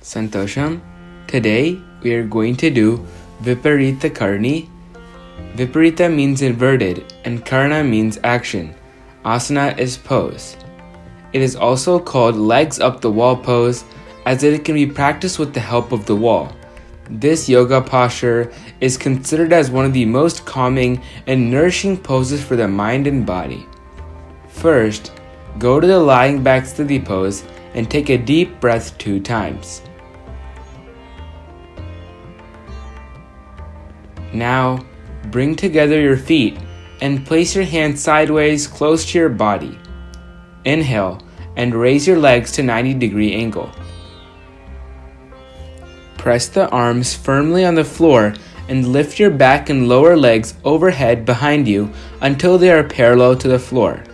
Santosham. Today we are going to do Viparita Karani. Viparita means inverted and Karana means action. Asana is pose. It is also called legs up the wall pose as it can be practiced with the help of the wall. This yoga posture is considered as one of the most calming and nourishing poses for the mind and body. First, go to the lying back steady pose and take a deep breath 2 times. Now, bring together your feet and place your hands sideways close to your body. Inhale and raise your legs to 90-degree angle. Press the arms firmly on the floor and lift your back and lower legs overhead behind you until they are parallel to the floor.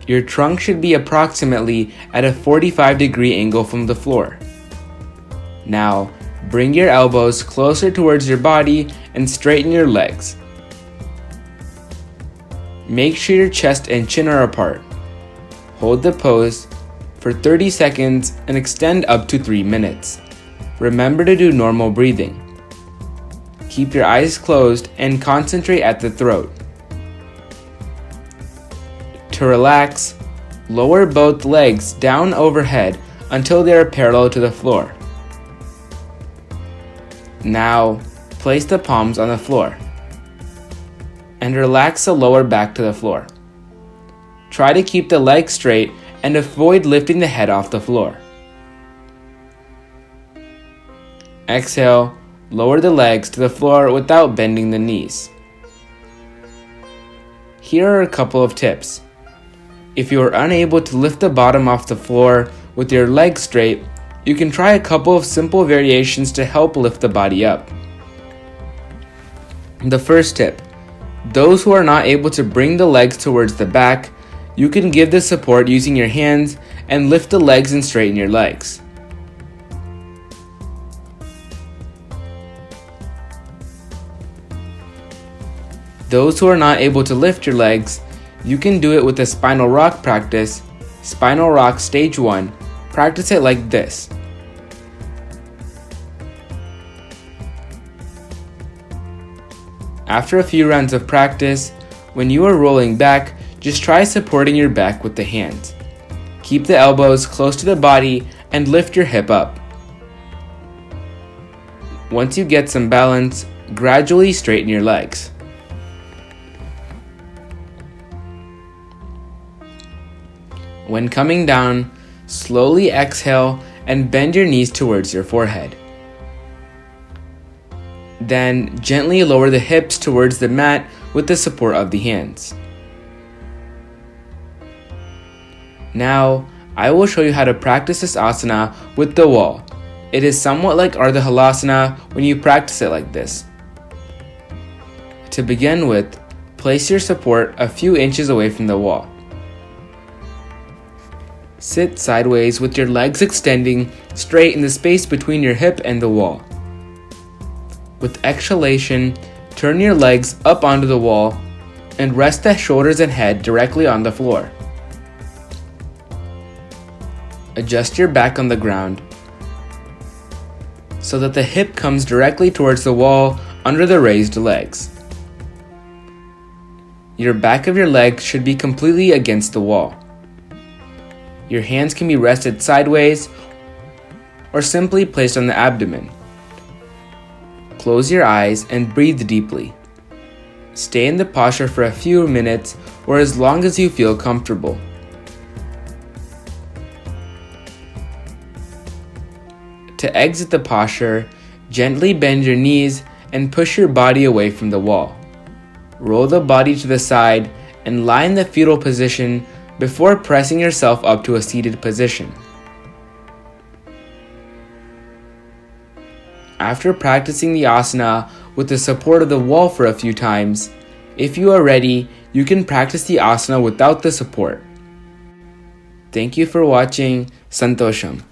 Your trunk should be approximately at a 45-degree angle from the floor. Now, bring your elbows closer towards your body and straighten your legs. Make sure your chest and chin are apart. Hold the pose for 30 seconds and extend up to 3 minutes. Remember to do normal breathing. Keep your eyes closed and concentrate at the throat. To relax, lower both legs down overhead until they are parallel to the floor. Now, place the palms on the floor and relax the lower back to the floor. Try to keep the legs straight and avoid lifting the head off the floor. Exhale, lower the legs to the floor without bending the knees. Here are a couple of tips. If you are unable to lift the bottom off the floor with your legs straight, you can try a couple of simple variations to help lift the body up. The first tip, those who are not able to bring the legs towards the back, you can give the support using your hands and lift the legs and straighten your legs. Those who are not able to lift your legs, you can do it with a spinal rock practice. Spinal rock stage 1. Practice it like this. After a few rounds of practice, when you are rolling back, just try supporting your back with the hands. Keep the elbows close to the body and lift your hip up. Once you get some balance, gradually straighten your legs. When coming down, slowly exhale and bend your knees towards your forehead. Then gently lower the hips towards the mat with the support of the hands. Now, I will show you how to practice this asana with the wall. It is somewhat like Ardha Halasana when you practice it like this. To begin with, place your support a few inches away from the wall. Sit sideways with your legs extending straight in the space between your hip and the wall. With exhalation, turn your legs up onto the wall and rest the shoulders and head directly on the floor. Adjust your back on the ground so that the hip comes directly towards the wall under the raised legs. Your back of your leg should be completely against the wall. Your hands can be rested sideways or simply placed on the abdomen. Close your eyes and breathe deeply. Stay in the posture for a few minutes or as long as you feel comfortable. To exit the posture, gently bend your knees and push your body away from the wall. Roll the body to the side and lie in the fetal position before pressing yourself up to a seated position. After practicing the asana with the support of the wall for a few times, if you are ready, you can practice the asana without the support. Thank you for watching. Santosham.